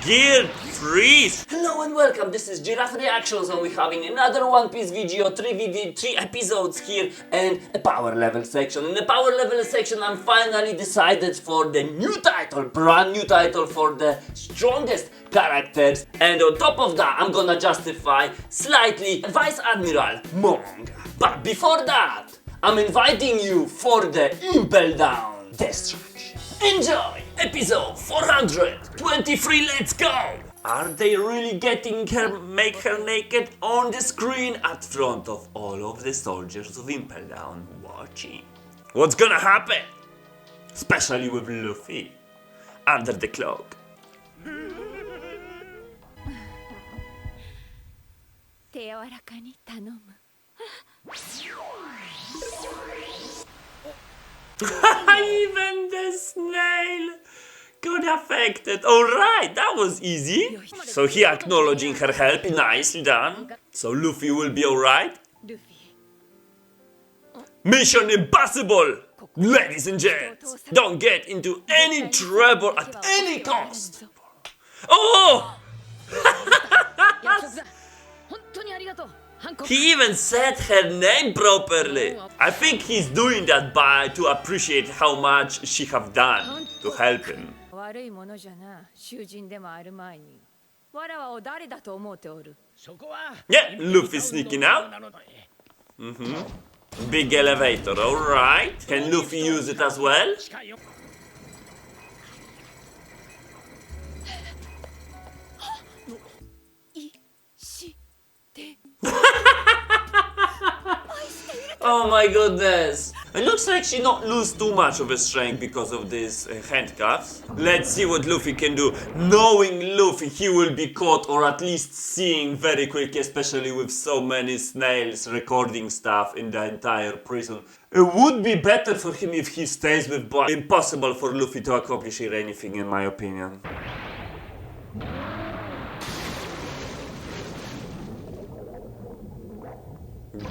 Gear freeze! Hello and welcome, this is Giraffe Reactions and we're having another One Piece video, 3 episodes here and a power level section. In the power level section I'm finally decided for the new title, brand new title for the strongest characters, and on top of that I'm gonna justify slightly Vice Admiral Mong. But before that, I'm inviting you for the Impel down destruction. Enjoy! Episode 423, let's go! Are they really getting her, make her naked on the screen at front of all of the soldiers of Impel down watching? What's gonna happen? Especially with Luffy under the cloak. Even the snail got affected. Alright, that was easy. So he acknowledging her help, nicely done. So Luffy will be alright. Mission impossible! Ladies and gents, don't get into any trouble at any cost. Oh! He even said her name properly. I think he's doing that to appreciate how much she have done to help him. Yeah, Luffy sneaking out. Big elevator, alright. Can Luffy use it as well? Oh my goodness! It looks like she not lose too much of her strength because of these handcuffs. Let's see what Luffy can do. Knowing Luffy, he will be caught or at least seeing very quickly, especially with so many snails recording stuff in the entire prison. It would be better for him if he stays with Buggy. Impossible for Luffy to accomplish here anything, in my opinion.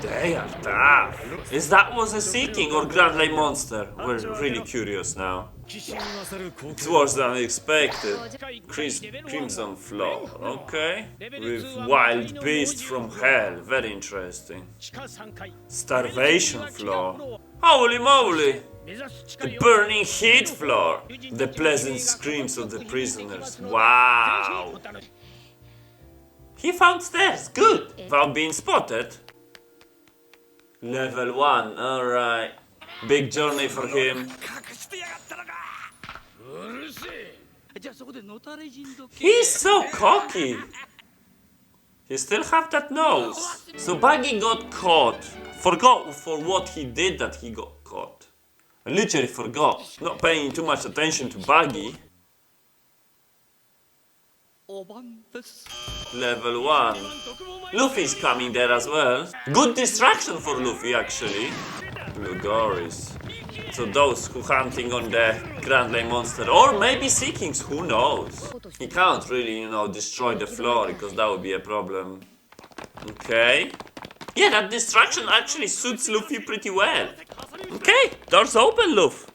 They are tough. Is that was a Seeking or Grand Line Monster? We're really curious now. It's worse than expected. Crimson Flow, okay. With Wild Beast from Hell, very interesting. Starvation Floor. Holy moly! The Burning Heat Floor. The pleasant screams of the prisoners. Wow! He found stairs, good! Without being spotted. Level 1, alright. Big journey for him. He's so cocky. He still have that nose. So Buggy got caught. Forgot for what he did that he got caught. I literally forgot. Not paying too much attention to Buggy. Level 1. Luffy's coming there as well. Good distraction for Luffy actually. Blue Goris. So those who hunting on the Grand Line Monster or maybe Seekings, who knows? He can't really, destroy the floor because that would be a problem. Okay. Yeah, that distraction actually suits Luffy pretty well. Okay, doors open, Luffy.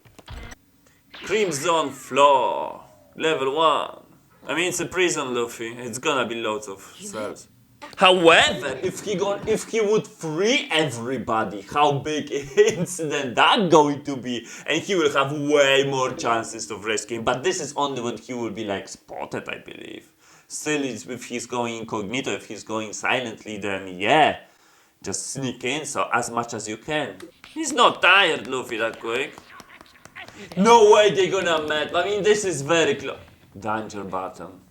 Crimson Floor. Level 1. I mean, it's a prison, Luffy. It's gonna be loads of cells. However, if he would free everybody, how big an incident that going to be, and he will have way more chances of rescuing. But this is only when he will be like spotted, I believe. Still, if he's going incognito, if he's going silently, then yeah, just sneak in so as much as you can. He's not tired, Luffy, that quick. No way they're gonna match. I mean, this is very close. Danger button.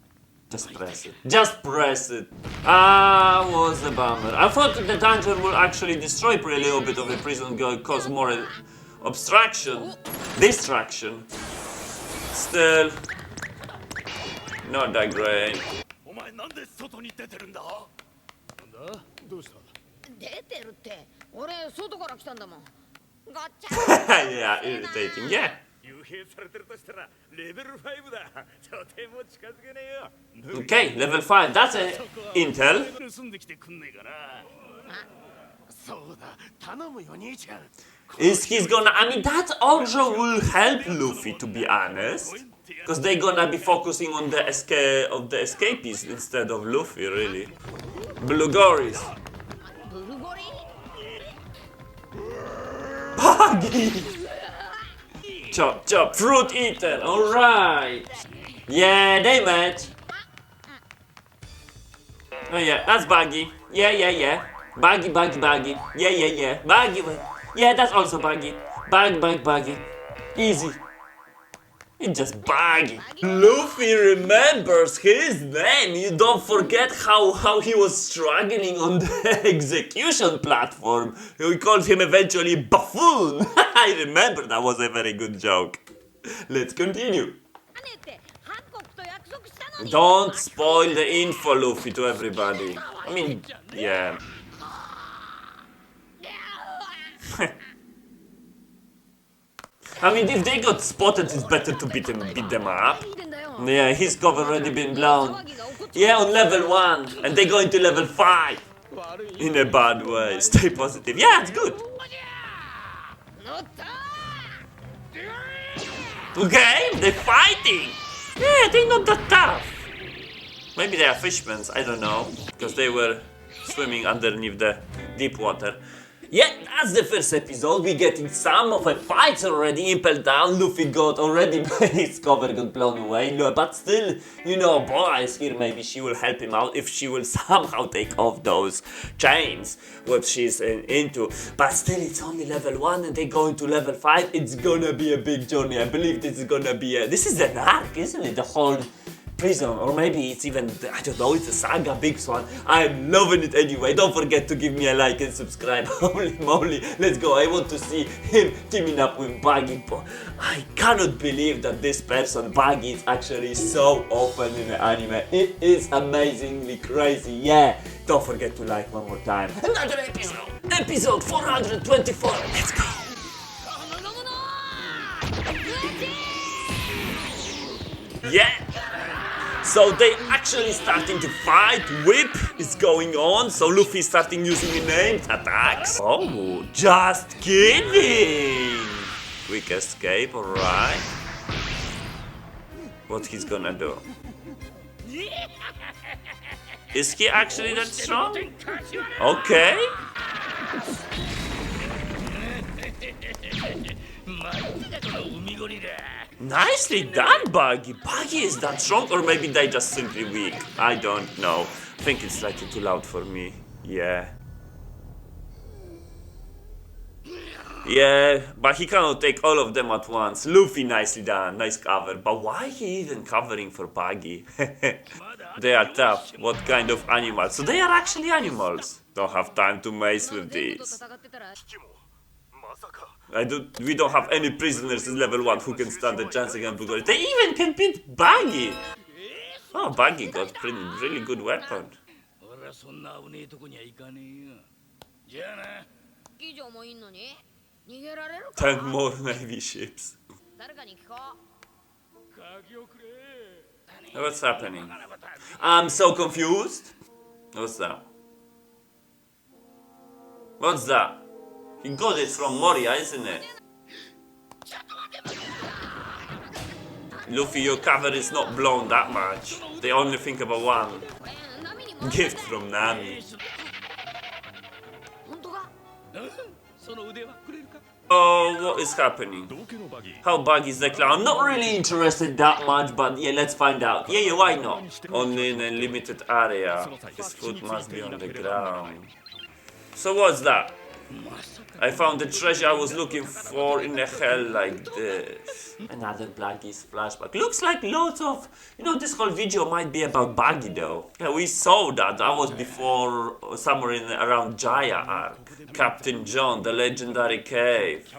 Just press it. Just press it. Ah, was a bummer. I thought the danger will actually destroy a little bit of the prison, cause more obstruction, distraction. Still, not that great. Yeah, irritating. Yeah. Okay, level 5, that's an Intel. Is he's gonna, I mean that also will help Luffy, to be honest. Because they're gonna be focusing on the escapees instead of Luffy, really. Blueberries. Buggy! Chop, chop, fruit eater, alright! Yeah, they match. Oh yeah, that's Buggy. Yeah. Buggy. Yeah. Buggy. Yeah, that's also Buggy. Buggy. Easy. It's just Buggy. Luffy remembers his name. You don't forget how he was struggling on the execution platform. We called him eventually Buffoon. I remember that was a very good joke. Let's continue. Don't spoil the info, Luffy, to everybody. I mean, yeah. I mean, if they got spotted, it's better to beat them up. Yeah, his cover already been blown. Yeah, on level 1, and they go into level 5. In a bad way. Stay positive. Yeah, it's good. Okay, they're fighting. Yeah, they're not that tough. Maybe they are fishmen, I don't know. Because they were swimming underneath the deep water. Yeah, that's the first episode. We're getting some of the fights already. Impel down, Luffy got already his cover got blown away. No, but still, you know, Boa is here. Maybe she will help him out if she will somehow take off those chains, what she's into. But still, it's only level 1 and they go into level 5. It's gonna be a big journey. I believe this is gonna be this is an arc, isn't it? The whole prison, or maybe it's even, I don't know, it's a saga, big one. I'm loving it anyway. Don't forget to give me a like and subscribe. Holy moly, let's go. I want to see him teaming up with Buggy. I cannot believe that this person, Buggy, is actually so open in the anime. It is amazingly crazy, yeah. Don't forget to like one more time. Another episode 424. Let's go. Yeah. So they actually starting to fight. Whip is going on. So Luffy is starting using named attacks. Oh, just kidding. Quick escape, alright. What he's gonna do? Is he actually that strong? Okay. Nicely done, Buggy. Buggy is that strong, or maybe they just simply weak. I don't know. I think it's slightly too loud for me. Yeah. Yeah, but he cannot take all of them at once. Luffy, nicely done. Nice cover. But why he even covering for Buggy? They are tough. What kind of animals? So they are actually animals. Don't have time to mess with these. We don't have any prisoners in level 1 who can stand a chance against Buggy. They even can beat Buggy! Oh, Buggy got really good weapon. 10 more navy ships. What's happening? I'm so confused. What's that? What's that? He got it from Moria, isn't it? Luffy, your cover is not blown that much. They only think about one. Gift from Nami. Oh, what is happening? How Buggy is the clown? Not really interested that much, but yeah, let's find out. Yeah, why not? Only in a limited area. His foot must be on the ground. So what's that? I found the treasure I was looking for in the hell like this. Another Buggy's flashback. Looks like lots of... You know, this whole video might be about Buggy though. Yeah, we saw that. That was before, somewhere in around Jaya arc. Captain John, the legendary cave.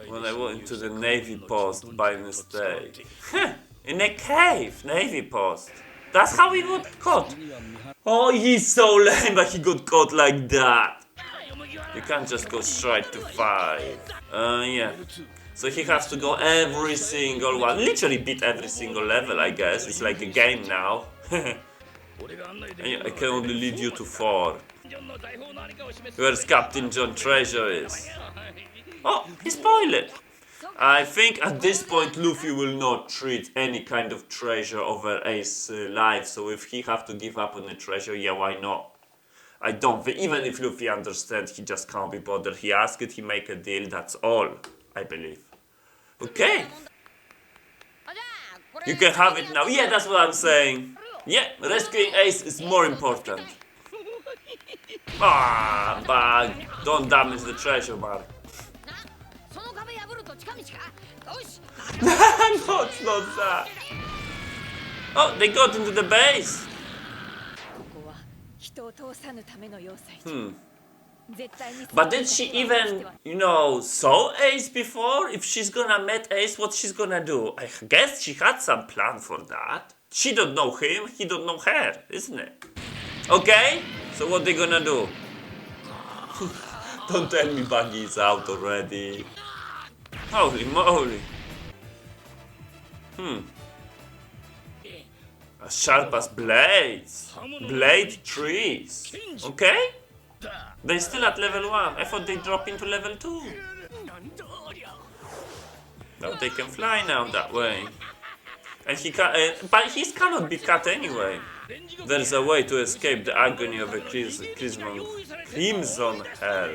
When I went to the Navy post by mistake. In a cave, Navy post. That's how he got caught. Oh, he's so lame, but he got caught like that. You can't just go straight to 5. Yeah. So he has to go every single one. Literally beat every single level, I guess. It's like a game now. I can only lead you to 4. Where's Captain John treasure is? Oh, he spoiled it. I think at this point Luffy will not treat any kind of treasure over Ace's life, so if he have to give up on the treasure, yeah, why not? I don't think, even if Luffy understands, he just can't be bothered. He asked it, he make a deal, that's all, I believe. Okay. You can have it now. Yeah, that's what I'm saying. Yeah, rescuing Ace is more important. Ah, Bug, don't damage the treasure bar. No, it's not that. Oh, they got into the base. But did she even, saw Ace before? If she's gonna meet Ace, what she's gonna do? I guess she had some plan for that. She don't know him, he don't know her, isn't it? Okay, so what they gonna do? Don't tell me Buggy is out already. Holy moly. As sharp as blades. Blade trees. Okay? They're still at level 1. I thought they drop into level 2. Now they can fly now that way. And he can, but he cannot be cut anyway. There's a way to escape the agony of a crimson hell.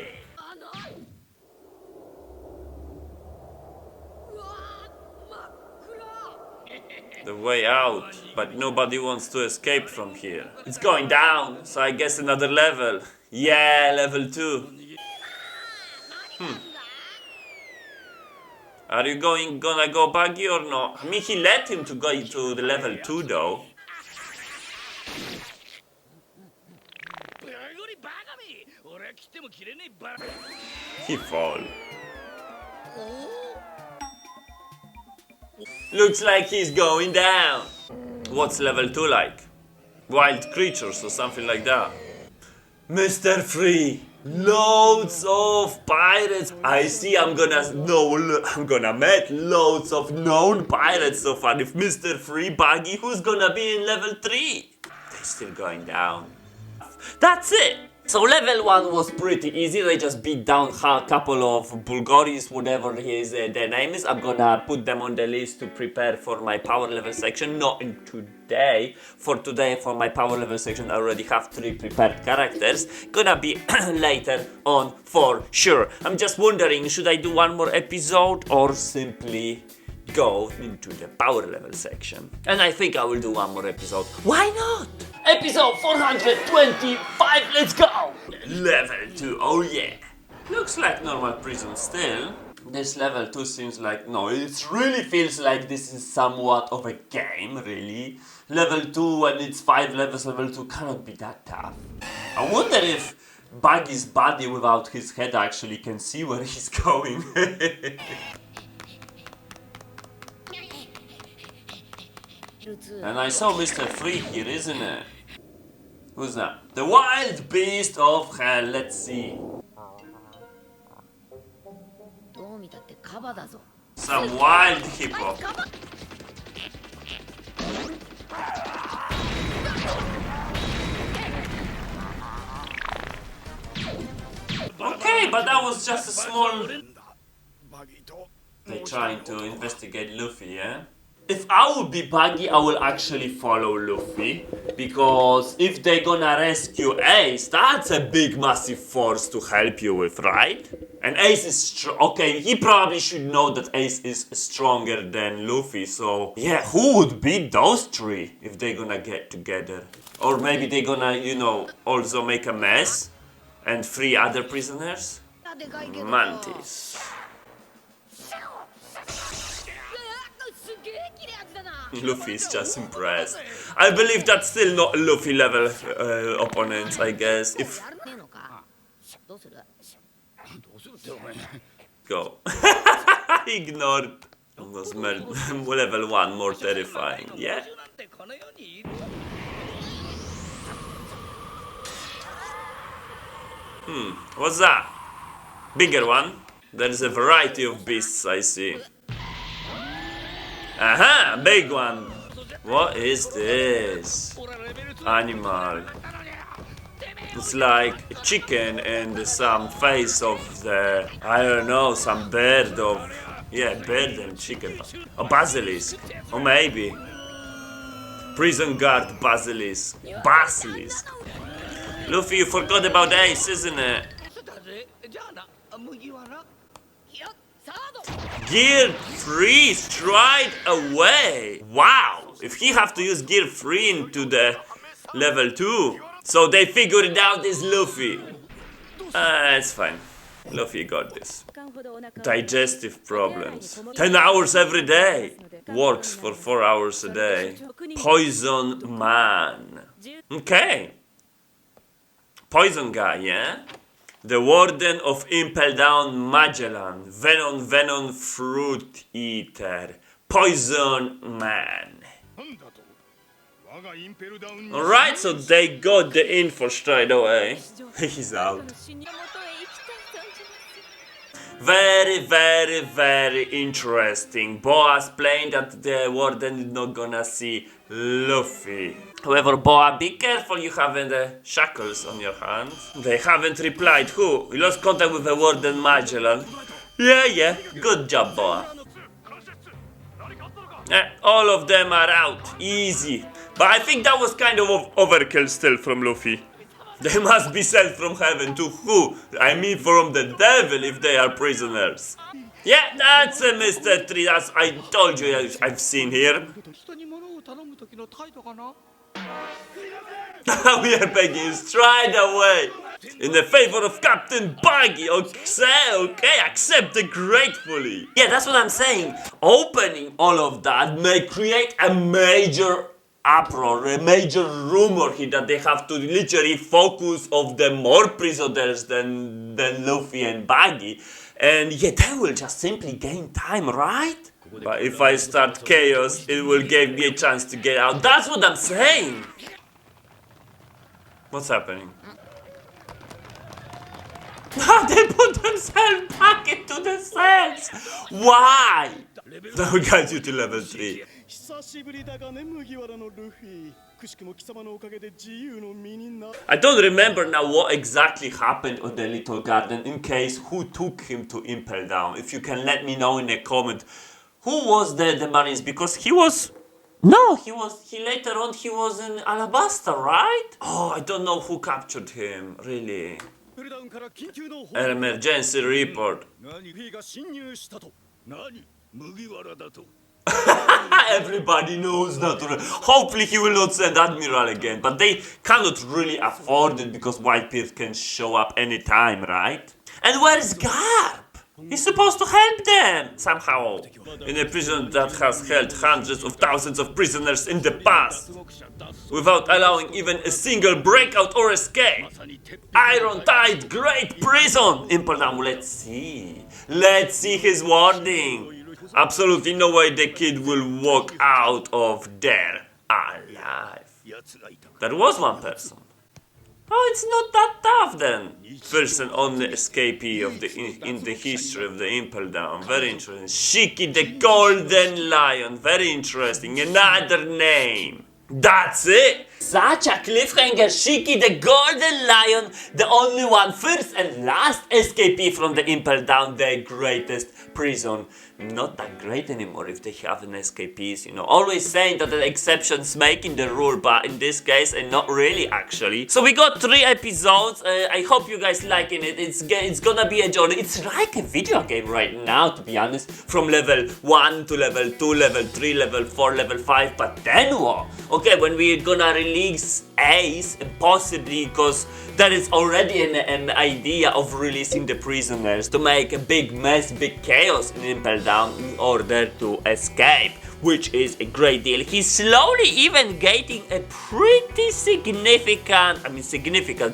The way out, but nobody wants to escape from here. It's going down, so I guess another level. Yeah, level 2. Are you gonna go Buggy or not? I mean, he let him to go to the level 2 though. He fall. Looks like he's going down. What's level 2 like? Wild creatures or something like that. Mr. Free, loads of pirates. I see I'm gonna meet loads of known pirates so far. If Mr. Free, Buggy, who's gonna be in level 3? They're still going down. That's it. So level 1 was pretty easy. They just beat down a couple of Bulgaris, whatever their name is. I'm gonna put them on the list to prepare for my power level section. Not in today. For today, for my power level section, I already have 3 prepared characters. Gonna be later on for sure. I'm just wondering, should I do one more episode or simply go into the power level section? And I think I will do one more episode. Why not? Episode 425, let's go! Level 2, oh yeah. Looks like normal prison still. This level 2 seems like, no, it really feels like this is somewhat of a game, really. Level 2, when it's 5 levels, level 2 cannot be that tough. I wonder if Buggy's body without his head actually can see where he's going. And I saw Mr. Free here, isn't it? Who's that? The wild beast of hell, let's see. Some wild hippo. Okay, but that was just a small... They're trying to investigate Luffy, yeah? If I would be Buggy, I will actually follow Luffy. Because if they're gonna rescue Ace, that's a big, massive force to help you with, right? And Ace is strong. Okay, he probably should know that Ace is stronger than Luffy. So, yeah, who would beat those 3 if they're gonna get together? Or maybe they're gonna, also make a mess and free other prisoners? Mantis. Luffy is just impressed. I believe that's still not Luffy level opponents, I guess. If go. Ignored. Was level 1 more terrifying, yeah? What's that? Bigger one? There is a variety of beasts, I see. Aha! Big one! What is this? Animal. It's like a chicken and some face of the... I don't know, some bird of Yeah, bird and chicken. A basilisk. Or maybe. Prison guard basilisk. Basilisk. Luffy, you forgot about Ace, isn't it? Gear 3 straight away. Wow. If he have to use gear 3 into the level 2. So they figured it out is Luffy. It's fine. Luffy got this. Digestive problems. 10 hours every day. Works for 4 hours a day. Poison man. Okay. Poison guy, yeah? The Warden of Impel Down Magellan. Venom Fruit Eater. Poison man. Alright, so they got the info straight away. He's out. Very interesting. Boa's playing that the Warden is not gonna see Luffy. However, Boa, be careful, you haven't shackles on your hands. They haven't replied. Who? You lost contact with the Warden Magellan. Yeah. Good job, Boa. All of them are out. Easy. But I think that was kind of overkill still from Luffy. They must be sent from heaven to who? I mean from the devil if they are prisoners. Yeah, that's a Mr. 3. That's, I told you I've seen here. We are begging straight away. In the favor of Captain Buggy. Okay, accept it gratefully. Yeah, that's what I'm saying. Opening all of that may create a major uproar, a major rumor here that they have to literally focus of the more prisoners than Luffy and Buggy. And yeah, they will just simply gain time, right? But if I start chaos, it will give me a chance to get out. That's what I'm saying. What's happening? They put themselves back into the cells. Why? That will get you to level 3. I don't remember now what exactly happened on the Little Garden. In case, who took him to Impel Down? If you can let me know in a comment. Who was the Marines? Because he was... No, he later on he was in Alabasta, right? Oh, I don't know who captured him, really. Emergency report. Everybody knows that. Hopefully he will not send Admiral again. But they cannot really afford it because Whitebeard can show up anytime, right? And where's Garp? He's supposed to help them somehow. In a prison that has held hundreds of thousands of prisoners in the past, without allowing even a single breakout or escape. Iron-tight great prison. Impel Down, let's see. Let's see his wording. Absolutely no way the kid will walk out of there alive. There was one person. Oh, it's not that tough then. First and only escapee of in the history of the Impel Down. Very interesting. Shiki the Golden Lion. Very interesting. Another name. That's it. Such a cliffhanger. Shiki the Golden Lion. The only one. First and last escapee from the Impel Down. The greatest prison. Not that great anymore if they have an escapees, you know. Always saying that the exceptions making the rule, but in this case, and not really actually. So we got 3 episodes. I hope you guys liking it. It's gonna be a journey. It's like a video game right now, to be honest. From level 1 to level 2, level 3, level 4, level 5. But then what? Okay, when we're gonna release Ace, possibly because there is already an idea of releasing the prisoners to make a big mess, big chaos in Impel Down in order to escape, which is a great deal. He's slowly even getting a pretty significant,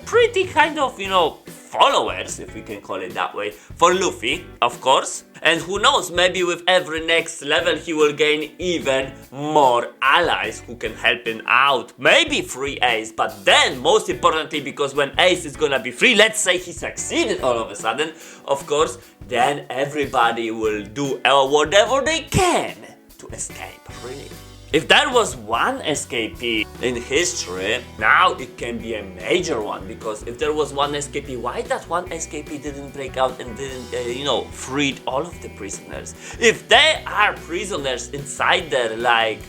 pretty kind of, you know, followers, if we can call it that way, for Luffy, of course. And who knows, maybe with every next level he will gain even more allies who can help him out. Maybe free Ace, but then, most importantly, because when Ace is gonna be free, let's say he succeeded all of a sudden, of course, then everybody will do whatever they can to escape, really. If there was one escapee in history, now it can be a major one, because if there was one escapee, why that one escapee didn't break out and didn't, freed all of the prisoners? If they are prisoners inside there, like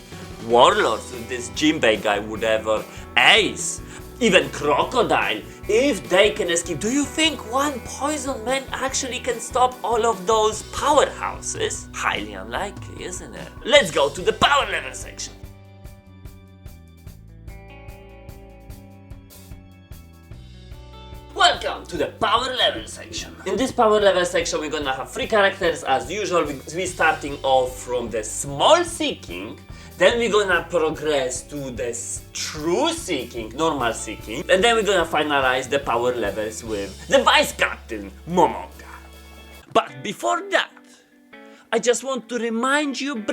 warlords, this Jinbei guy would ever, Ace, even Crocodile, if they can escape, do you think one poison man actually can stop all of those powerhouses? Highly unlikely, isn't it? Let's go to the power level section. Welcome to the power level section. In this power level section, we're gonna have 3 characters as usual. We're starting off from the small seeking. Then we're gonna progress to the true seeking, normal seeking, and then we're gonna finalize the power levels with the Vice Captain, Momonga. But before that, I just want to remind you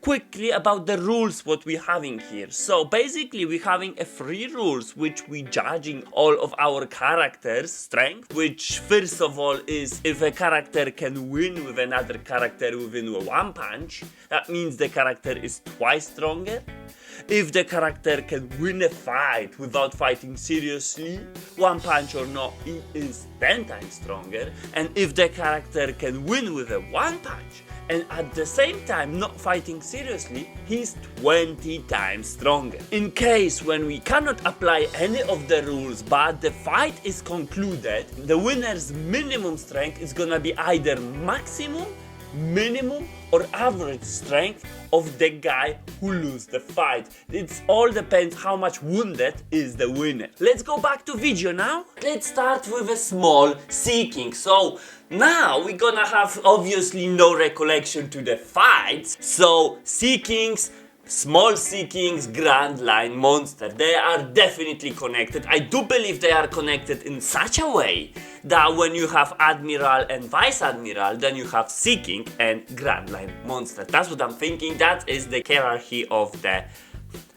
quickly about the rules what we're having here. So basically we're having 3 rules which we judging all of our characters' strength, which first of all is if a character can win with another character within 1 punch, that means the character is twice stronger. If the character can win a fight without fighting seriously, 1 punch or not, he is 10 times stronger. And if the character can win with a 1 punch and at the same time not fighting seriously, he's 20 times stronger. In case when we cannot apply any of the rules but the fight is concluded, the winner's minimum strength is gonna be either maximum, minimum or average strength of the guy who loses the fight. It all depends how much wounded is the winner. Let's go back to video now. Let's start with a small seeking. So now we're gonna have obviously no recollection to the fights. So seekings, small seekings, Grand Line Monster, they are definitely connected. I do believe they are connected in such a way that when you have Admiral and Vice Admiral, then you have Seeking and Grand Line Monster. That's what I'm thinking. That is the hierarchy of the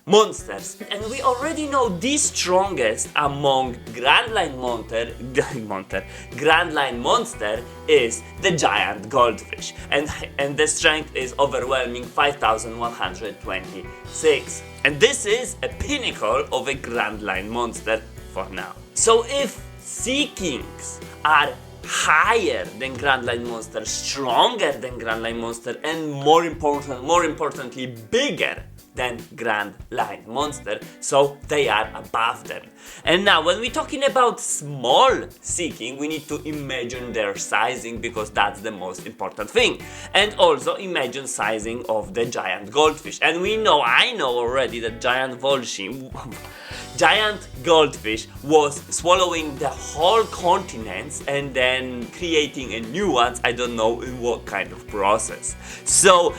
monsters. And we already know the strongest among Grand Line Monster is the giant goldfish. And the strength is overwhelming 5126. And this is a pinnacle of a Grand Line Monster for now. So if Seekings are higher than Grand Line Monster, stronger than Grand Line Monster, and more importantly, bigger than Grand Line Monster, so they are above them. And now when we're talking about small seeking, we need to imagine their sizing, because that's the most important thing. And also imagine sizing of the giant goldfish. And I know already that giant goldfish was swallowing the whole continents and then creating a new ones. I don't know in what kind of process. So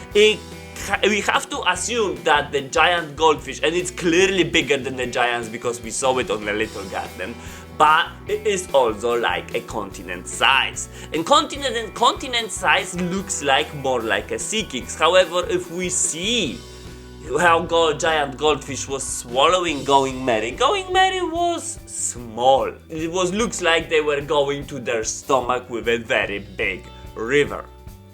we have to assume that the giant goldfish, and it's clearly bigger than the giants because we saw it on the little garden, but it is also like a continent size. And continent size looks like more like a Seekings. However, if we see how giant goldfish was swallowing Going Merry was small. It looks like they were going to their stomach with a very big river.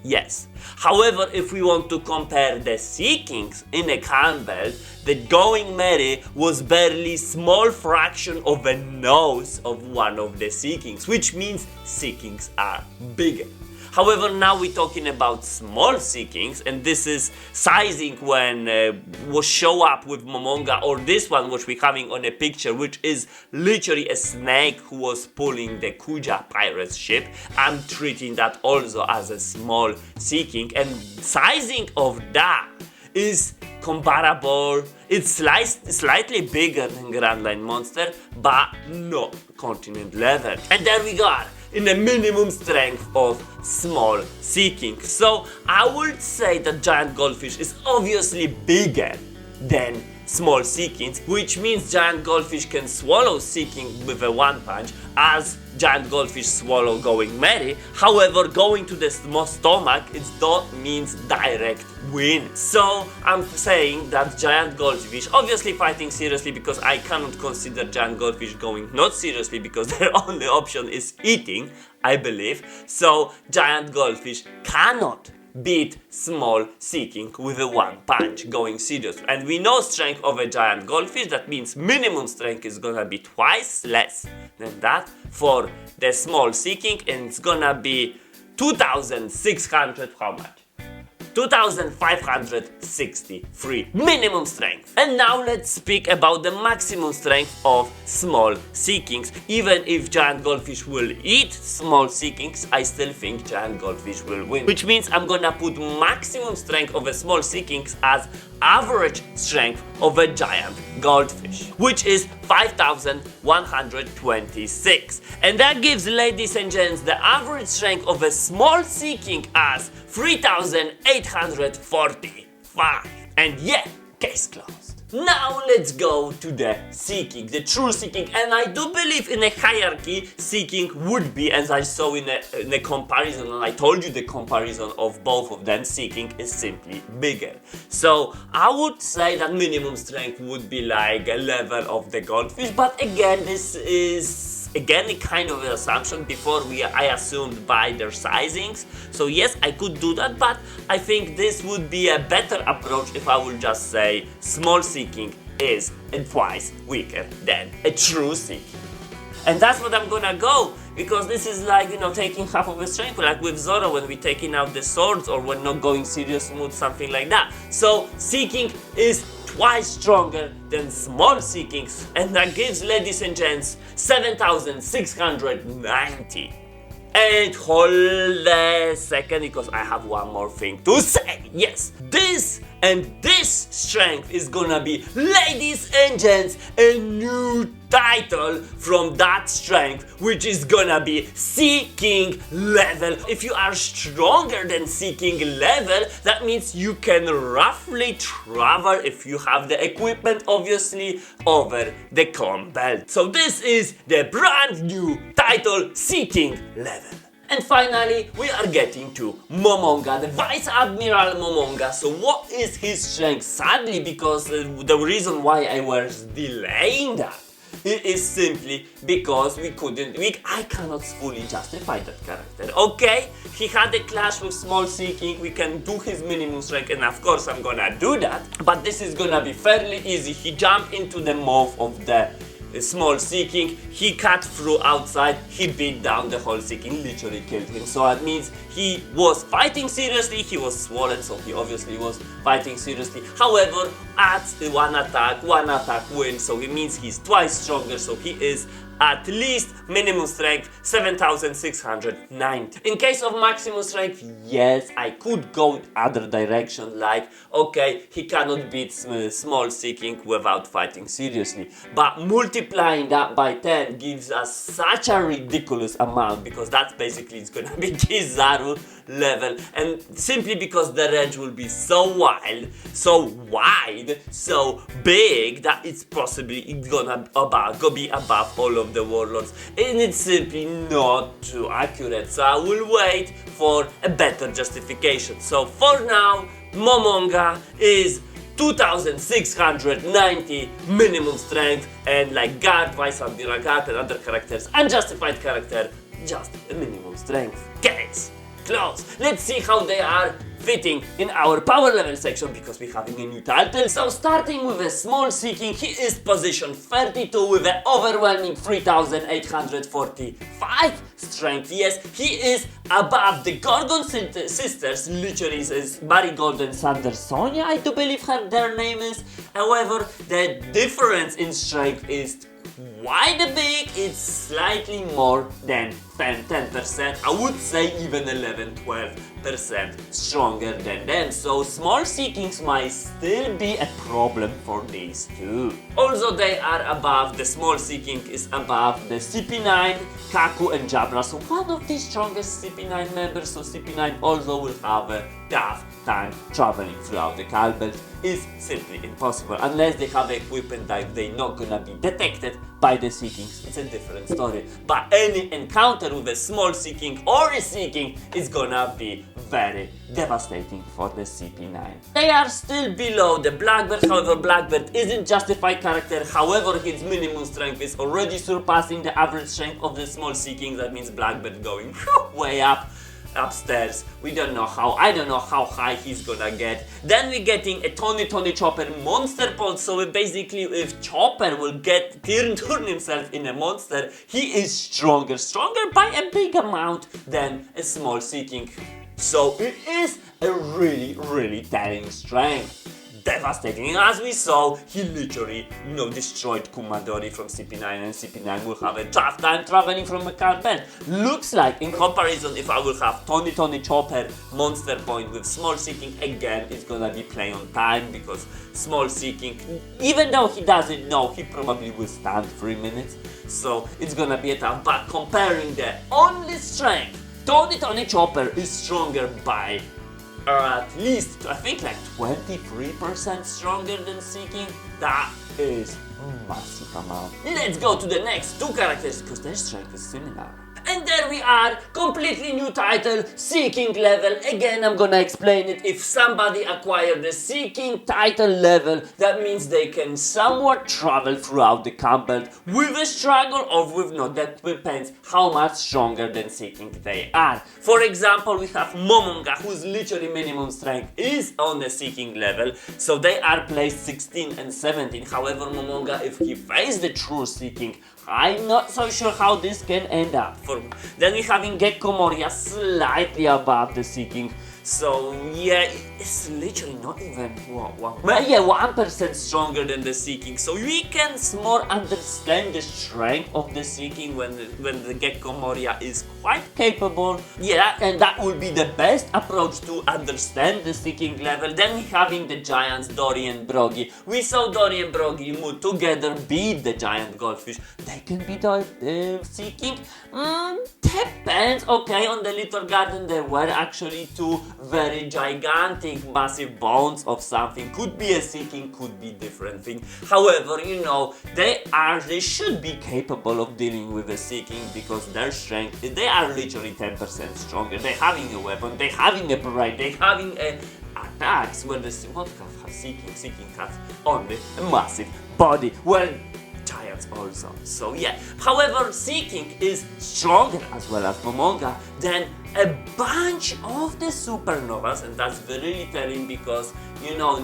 Yes. However, if we want to compare the Seekings in a Campbell, the Going Merry was barely small fraction of a nose of one of the Seekings, which means Seekings are bigger. However, now we're talking about small Seekings, and this is sizing when was show up with Momonga, or this one which we're having on a picture, which is literally a snake who was pulling the Kuja pirate ship. I'm treating that also as a small Seeking, and sizing of that is comparable. It's slightly bigger than Grand Line Monster, but not continent level. And there we go, in the minimum strength of small Seeking. So I would say that giant goldfish is obviously bigger than small Seekings, which means giant goldfish can swallow Seeking with a 1 punch, as giant goldfish swallow Going Merry. However, going to the small stomach, it don't means direct win. So I'm saying that giant goldfish, obviously fighting seriously, because I cannot consider giant goldfish going not seriously, because their only option is eating, I believe. So giant goldfish cannot beat small sea king with a one punch going serious. And we know strength of a giant goldfish, that means minimum strength is gonna be twice less than that for the small sea king, and it's gonna be 2,600, how much? 2,563 minimum strength. And now let's speak about the maximum strength of small sea kings. Even if giant goldfish will eat small sea kings, I still think giant goldfish will win. Which means I'm gonna put maximum strength of a small sea kings as average strength of a giant goldfish, which is 5,126. And that gives, ladies and gents, the average strength of a small sea king as 3,845. And yeah, case closed. Now let's go to the sea king, the true sea king. And I do believe in a hierarchy, sea king would be, as I saw in a comparison, and I told you the comparison of both of them, sea king is simply bigger. So I would say that minimum strength would be like a level of the goldfish, but again, this is a kind of an assumption. Before I assumed by their sizings, so yes, I could do that, but I think this would be a better approach if I would just say small sea king is twice weaker than a true sea king. And that's what I'm gonna go, because this is like, you know, taking half of a strength, like with Zoro when we taking out the swords, or when not going serious mood, something like that. So sea king is twice stronger than small sea kings, and that gives, ladies and gents, 7,690. And hold a second, because I have one more thing to say. Yes, this strength is gonna be, ladies and gents, a new title from that strength, which is gonna be Sea King level. If you are stronger than Sea King level, that means you can roughly travel, if you have the equipment obviously, over the com belt. So this is the brand new title, Sea King level. And finally, we are getting to Momonga, the Vice Admiral Momonga. So what is his strength? Sadly, because the reason why I was delaying that, it is simply because I cannot fully justify that character. Okay, he had a clash with Small Sea King, we can do his minimum strength, and of course I'm gonna do that, but this is gonna be fairly easy. He jumped into the mouth of the Small Sea King, he cut through outside, he beat down the whole Sea King, literally killed him. So that means he was fighting seriously, he was swollen, so he obviously was fighting seriously. However, at one attack wins, so it means he's twice stronger, so he is at least minimum strength 7,690. In case of maximum strength, yes, I could go other direction, like, okay, he cannot beat Small Sea King without fighting seriously, but multiplying that by 10 gives us such a ridiculous amount, because that's basically, it's gonna be Kizaru level, and simply because the range will be so wild, so wide, so big, that it's gonna be above all of the warlords, and it's simply not too accurate. So I will wait for a better justification. So for now, Momonga is 2,690 minimum strength, and like Guard, Vice Admiral Guard and other characters, unjustified character, just a minimum strength. Case close. Let's see how they are fitting in our power level section, because we're having a new title. So starting with a Small Sea King, he is position 32 with an overwhelming 3,845 strength. Yes, he is above the Gorgon sisters, literally is Marigold and Thunder Sonia, I do believe their name is. However, the difference in strength is quite big, it's slightly more than 10%, I would say even 11-12% stronger than them, so Small Sea Kings might still be a problem for these two. Also, they are above, the Small Sea King is above the CP9, Kaku and Jabra, so one of the strongest CP9 members, so CP9 also will have a tough time traveling throughout the Cal Belt. Is simply impossible unless they have equipment that they're not gonna be detected by the Sea Kings. It's a different story, but any encounter with a Small Sea King or a Sea King is gonna be very devastating for the CP9. They are still below the Blackbird, however Blackbird isn't justified character, however his minimum strength is already surpassing the average strength of the Small Sea King, that means Blackbird going way up. upstairs. We don't know how. I don't know how high he's gonna get. Then we're getting a Tony Chopper monster pod. So basically, if Chopper will turn himself in a monster, he is stronger by a big amount than a small Seeking. So it is a really telling strength. Devastating. As we saw, he literally, destroyed Kumadori from CP9, and CP9 will have a tough time traveling from a car belt. Looks like, in comparison, if I will have Tony Chopper Monster Point with Small Seeking, again, it's gonna be play on time, because Small Seeking, even though he doesn't know, he probably will stand 3 minutes, so it's gonna be a tough. But comparing the only strength, Tony Chopper is stronger by at least, I think, like 23% stronger than Seeking. That is a massive amount. Let's go to the next two characters because their strength is similar. And there we are, completely new title, Seeking level. Again, I'm gonna explain it. If somebody acquired the Seeking title level, that means they can somewhat travel throughout the combat with a struggle or with not. That depends how much stronger than Seeking they are. For example, we have Momonga, whose literally minimum strength is on the Seeking level, so they are placed 16 and 17. However, Momonga, if he faces the true Seeking, I'm not so sure how this can end up. Then we're having Gekko Moria slightly above the Seeking. So yeah, it's literally not even 1% stronger than the Seeking. So we can more understand the strength of the Seeking when the Gekko Moria is quite capable. Yeah, and that would be the best approach to understand the Seeking level. Then we're having the giants Dory and Broggy. We saw Dory and Broggy together beat the giant goldfish. They can beat the Seeking. Depends. Okay, on the Little Garden there were actually two very gigantic, massive bones of something. Could be a Seeking, could be different thing. However, they should be capable of dealing with a Seeking because their strength, they are literally 10% stronger. They're having a weapon, they're having a parade, they're having attacks. Well, what have Seeking? Seeking has only a massive body. Well, giants also. So yeah, however, Seeking is stronger as well as Momonga than a bunch of the supernovas, and that's really telling because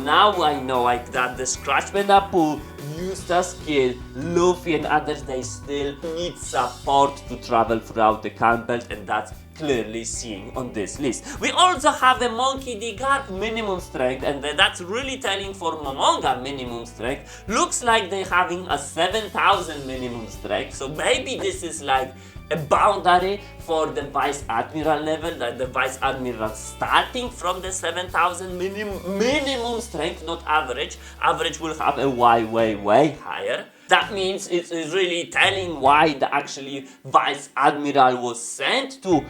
now I know that the Scratchman Apu, Eustace Kid, Luffy and others, they still need support to travel throughout the Can Belt, and that's clearly seen on this list. We also have a Monkey D. Garp minimum strength, and that's really telling for Momonga minimum strength. Looks like they're having a 7,000 minimum strength, so maybe this is like a boundary for the Vice Admiral level, that the Vice Admiral starting from the 7,000 minimum strength, not average. Average will have a way higher. That means it's really telling why the actually Vice Admiral was sent to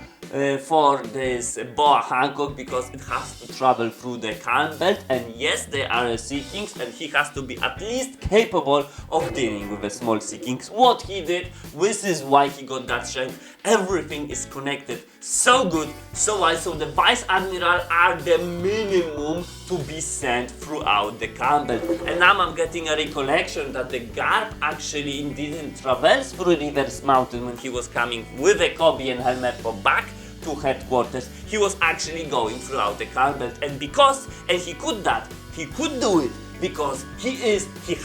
for this Boa Hancock, because it has to travel through the Can Belt, and yes, they are a Seekings, and he has to be at least capable of dealing with the small Seekings. What he did, this is why he got that strength. Everything is connected so good, so why? So the Vice Admiral are the minimum to be sent throughout the Can Belt. And now I'm getting a recollection that the Garp actually didn't traverse through Reverse Mountain when he was coming with a Kobe and Helmeppo back to headquarters. He was actually going throughout the Can Belt, and he could do it because he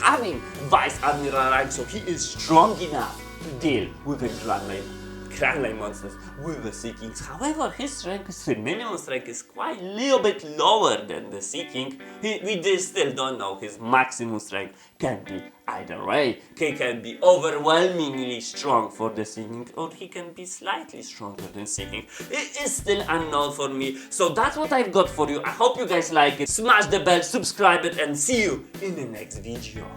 having Vice Admiral rank, so he is strong enough to deal with the Grand Line monsters with the Seekings. However, his minimum strength is quite a little bit lower than the Seeking. We still don't know his maximum strength. Can be either way. He can be overwhelmingly strong for the Seeking, or he can be slightly stronger than Seeking. It is still unknown for me. So that's what I've got for you. I hope you guys like it. Smash the bell, subscribe it, and see you in the next video.